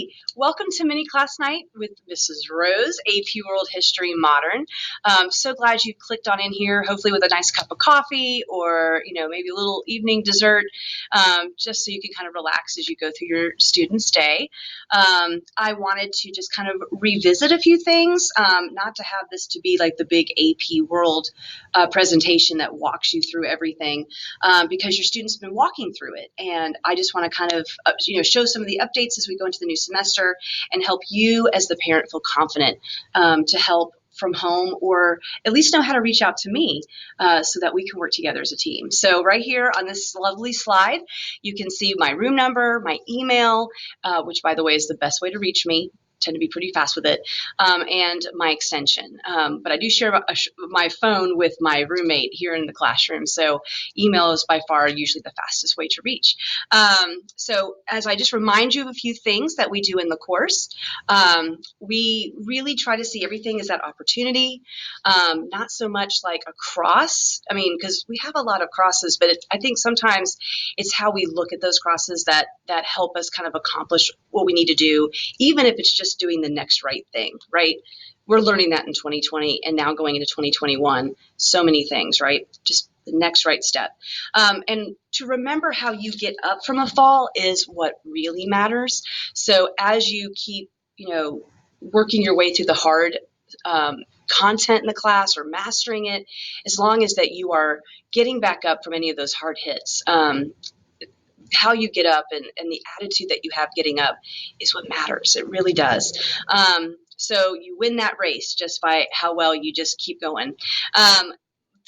Hey, welcome to mini class night with Mrs. Rose, AP World History Modern. So glad you clicked on in here, hopefully with a nice cup of coffee or, maybe a little evening dessert, just so you can kind of relax as you go through your student's day. I wanted to just kind of revisit a few things, not to have this to be like the big AP World presentation that walks you through everything, because your students have been walking through it. And I just want to kind of, show some of the updates as we go into the new semester and help you as the parent feel confident to help from home, or at least know how to reach out to me so that we can work together as a team. So right here on this lovely slide, you can see my room number, my email, which by the way is the best way to reach me. Tend to be pretty fast with it, and my extension. But I do share my phone with my roommate here in the classroom, so email is by far usually the fastest way to reach. So as I just remind you of a few things that we do in the course, we really try to see everything as that opportunity, not so much like a cross. I mean, because we have a lot of crosses, but I think sometimes it's how we look at those crosses that help us kind of accomplish what we need to do, even if it's just doing the next right thing, right? We're learning that in 2020 and now going into 2021, so many things, right? Just the next right step. And to remember how you get up from a fall is what really matters. So as you keep, working your way through the hard content in the class or mastering it, as long as that you are getting back up from any of those hard hits, how you get up and the attitude that you have getting up is what matters. It really does. So you win that race just by how well you just keep going.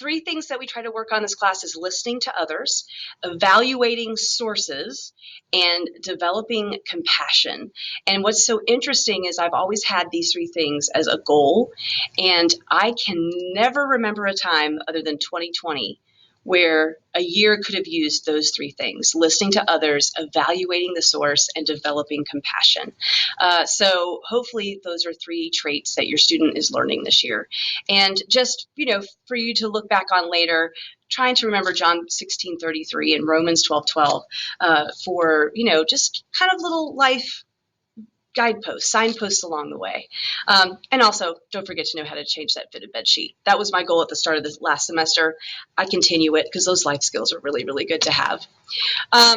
Three things that we try to work on this class is listening to others, evaluating sources, and developing compassion. And what's so interesting is I've always had these three things as a goal, and I can never remember a time other than 2020 where a year could have used those three things: listening to others, evaluating the source, and developing compassion. So hopefully those are three traits that your student is learning this year. And just, for you to look back on later, trying to remember John 16:33 and Romans 12:12 for, just kind of little life guideposts, signposts along the way. And also, don't forget to know how to change that fitted bed sheet. That was my goal at the start of the last semester. I continue it because those life skills are really, really good to have.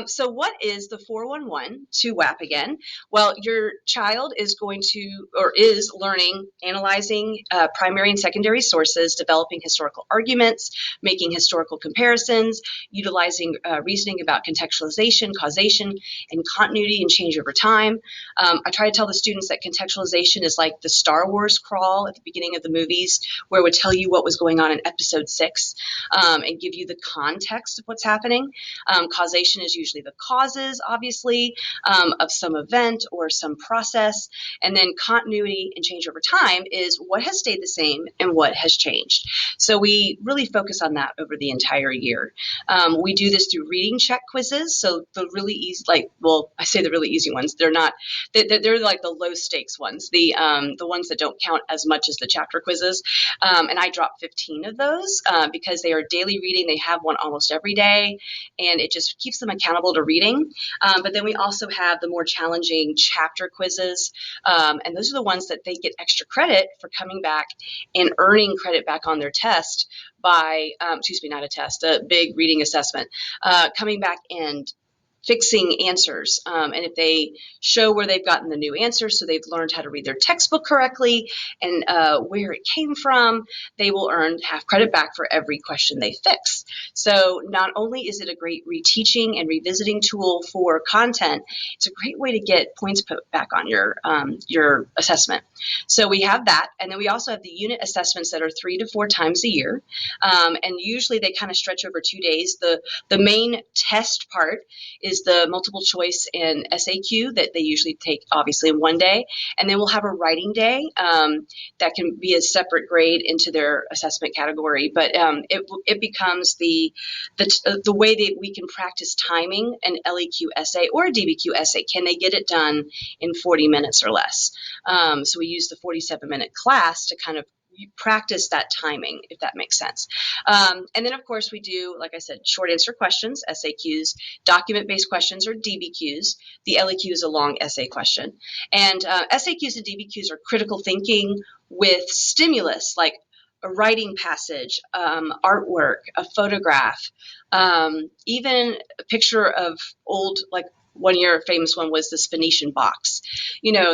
So what is the 411 to WAP again? Well, your child is going to, or is learning, analyzing primary and secondary sources, developing historical arguments, making historical comparisons, utilizing reasoning about contextualization, causation, and continuity and change over time. I try to tell the students that contextualization is like the Star Wars crawl at the beginning of the movies, where it would tell you what was going on in episode 6 and give you the context of what's happening. Causation is usually the causes, obviously, of some event or some process. And then continuity and change over time is what has stayed the same and what has changed. So we really focus on that over the entire year. We do this through reading check quizzes. So the really easy, I say the really easy ones. They're not, they're like the low stakes ones, the ones that don't count as much as the chapter quizzes. And I drop 15 of those because they are daily reading. They have one almost every day, and it just keeps them accountable to reading. But then we also have the more challenging chapter quizzes, and those are the ones that they get extra credit for coming back and earning credit back on their test by, not a test, a big reading assessment, coming back and fixing answers. And if they show where they've gotten the new answers, so they've learned how to read their textbook correctly and where it came from, they will earn half credit back for every question they fix. So not only is it a great reteaching and revisiting tool for content, it's a great way to get points put back on your assessment. So we have that, and then we also have the unit assessments that are 3 to 4 times a year, and usually they kind of stretch over 2 days. The main test part is the multiple choice and SAQ that they usually take obviously in one day, and then we'll have a writing day that can be a separate grade into their assessment category. But it becomes the way that we can practice timing an LEQ essay or a DBQ essay. Can they get it done in 40 minutes or less? So we use the 47-minute class to kind of you practice that timing, if that makes sense. And then, of course, we do, like I said, short answer questions, SAQs, document-based questions, or DBQs. The LEQ is a long essay question. And SAQs and DBQs are critical thinking with stimulus, like a writing passage, artwork, a photograph, even a picture of old, like, one year a famous one was this Venetian box.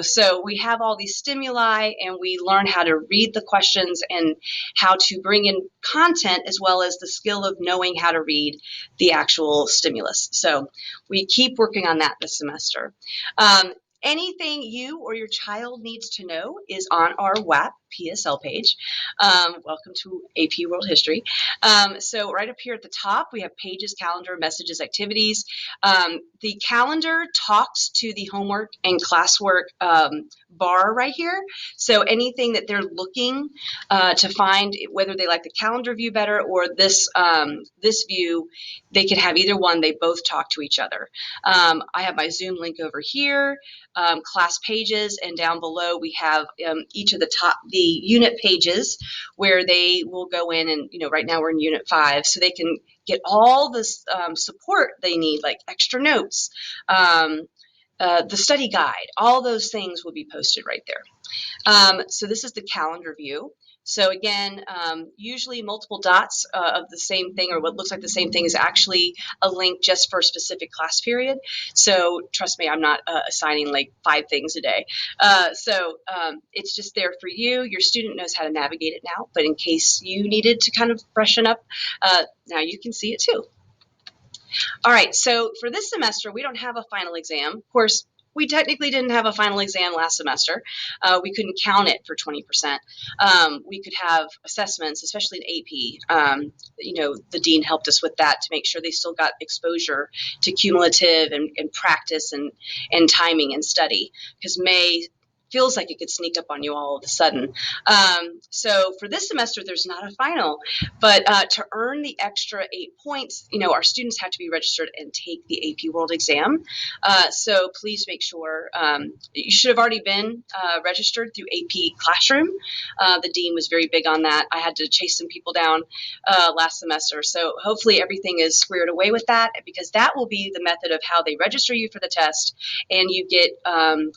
So we have all these stimuli, and we learn how to read the questions and how to bring in content, as well as the skill of knowing how to read the actual stimulus. So we keep working on that this semester. Anything you or your child needs to know is on our WAP PSL page. Welcome to AP World History. So right up here at the top, we have pages, calendar, messages, activities. The calendar talks to the homework and classwork bar right here. So anything that they're looking to find, whether they like the calendar view better or this view, they can have either one. They both talk to each other. I have my Zoom link over here. Class pages, and down below we have each of the unit pages where they will go in, and right now we're in unit 5, so they can get all this support they need, like extra notes, the study guide. All those things will be posted right there. So this is the calendar view. So again, usually multiple dots of the same thing, or what looks like the same thing, is actually a link just for a specific class period. So trust me, I'm not assigning like 5 things a day. So it's just there for you. Your student knows how to navigate it now, but in case you needed to kind of freshen up, now you can see it too. All right, so for this semester, we don't have a final exam. Of course, we technically didn't have a final exam last semester. We couldn't count it for 20%. We could have assessments, especially in AP. The dean helped us with that to make sure they still got exposure to cumulative and practice and timing and study, because May feels like it could sneak up on you all of a sudden. So for this semester, there's not a final, but to earn the extra 8 points, our students have to be registered and take the AP World exam. So please make sure, you should have already been registered through AP Classroom. The dean was very big on that. I had to chase some people down last semester. So hopefully everything is squared away with that, because that will be the method of how they register you for the test. And you get,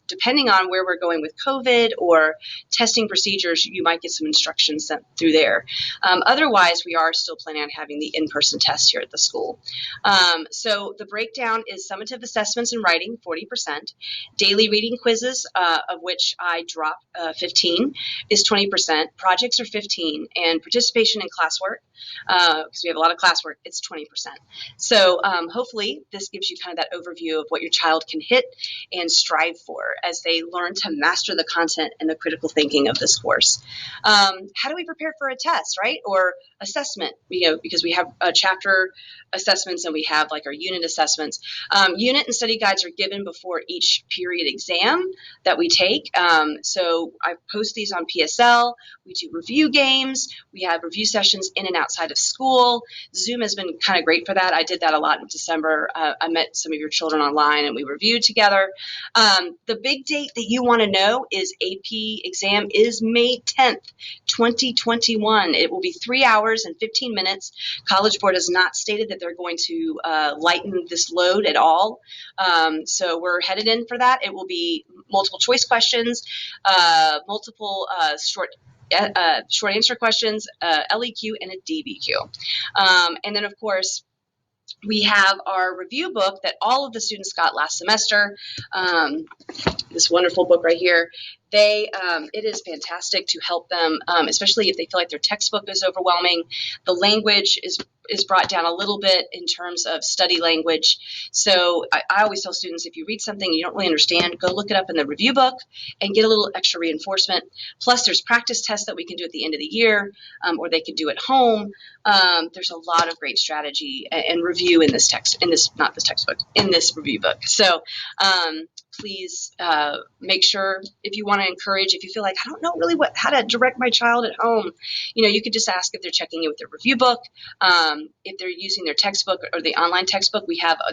depending on where we're going with COVID or testing procedures, you might get some instructions sent through there. Otherwise, we are still planning on having the in-person test here at the school. So the breakdown is summative assessments in writing, 40%. Daily reading quizzes, of which I drop 15, is 20%. Projects are 15, and participation in classwork, because we have a lot of classwork, it's 20%. So hopefully this gives you kind of that overview of what your child can hit and strive for as they learn to master the content and the critical thinking of this course. How do we prepare for a test, right? Or assessment, because we have chapter assessments and we have like our unit assessments. Unit and study guides are given before each period exam that we take. So I post these on PSL. We do review games. We have review sessions in and outside of school. Zoom has been kind of great for that. I did that a lot in December. I met some of your children online and we reviewed together. The big date that you want to know is AP exam is May 10th, 2021. It will be 3 hours and 15 minutes. College Board has not stated that they're going to lighten this load at all. So we're headed in for that. It will be multiple choice questions, multiple short answer questions, LEQ, and a DBQ. And then, of course, we have our review book that all of the students got last semester. This wonderful book right here. It is fantastic to help them, especially if they feel like their textbook is overwhelming. The language is brought down a little bit in terms of study language. So I always tell students, if you read something you don't really understand, go look it up in the review book and get a little extra reinforcement. Plus, there's practice tests that we can do at the end of the year, or they could do at home. There's a lot of great strategy and review in this review book. So please make sure, if you want to encourage, if you feel like, I don't know really how to direct my child at home, you could just ask if they're checking in with their review book. If they're using their textbook or the online textbook,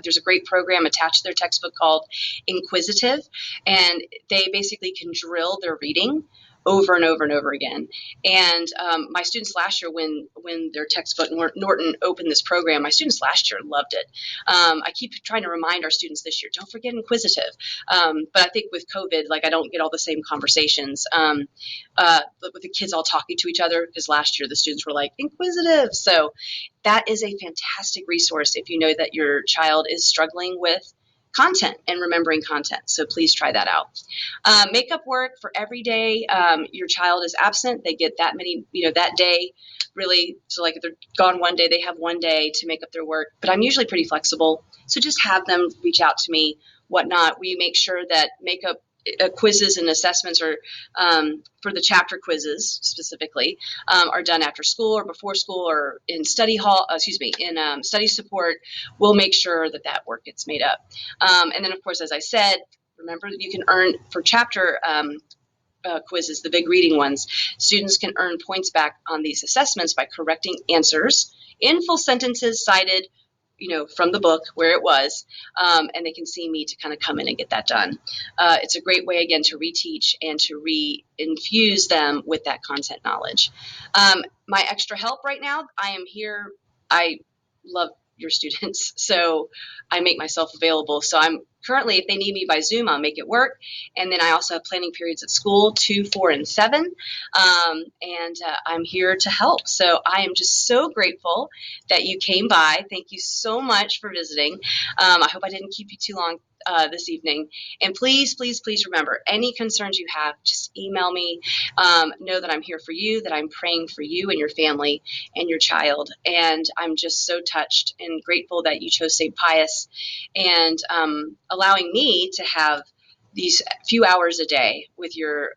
there's a great program attached to their textbook called Inquisitive, and they basically can drill their reading over and over and over again. And my students last year, when their textbook Norton opened this program, my students last year loved it. I keep trying to remind our students this year, don't forget inquisitive. But I think with COVID, like, I don't get all the same conversations with the kids all talking to each other, because last year the students were like inquisitive. So that is a fantastic resource if you know that your child is struggling with content and remembering content. So please try that out. Makeup work for every day your child is absent. They get that many, that day, really. So like if they're gone one day, they have one day to make up their work. But I'm usually pretty flexible. So just have them reach out to me, whatnot. We make sure that makeup quizzes and assessments are for the chapter quizzes specifically are done after school or before school or in study hall, in study support. We'll make sure that work gets made up. And then, of course, as I said, remember that you can earn for chapter quizzes, the big reading ones. Students can earn points back on these assessments by correcting answers in full sentences cited, from the book where it was, and they can see me to kind of come in and get that done. It's a great way, again, to reteach and to re-infuse them with that content knowledge. My extra help right now, I am here. I love your students, so I make myself available. So I'm currently, if they need me by Zoom, I'll make it work. And then I also have planning periods at school, 2, 4, and 7. And I'm here to help. So I am just so grateful that you came by. Thank you so much for visiting. I hope I didn't keep you too long this evening. And please, please, please remember, any concerns you have, just email me. Know that I'm here for you, that I'm praying for you and your family and your child. And I'm just so touched and grateful that you chose St. Pius and allowing me to have these few hours a day with your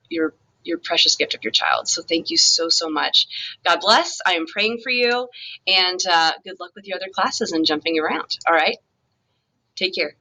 precious gift of your child. So thank you so, so much. God bless. I am praying for you, and good luck with your other classes and jumping around. All right. Take care.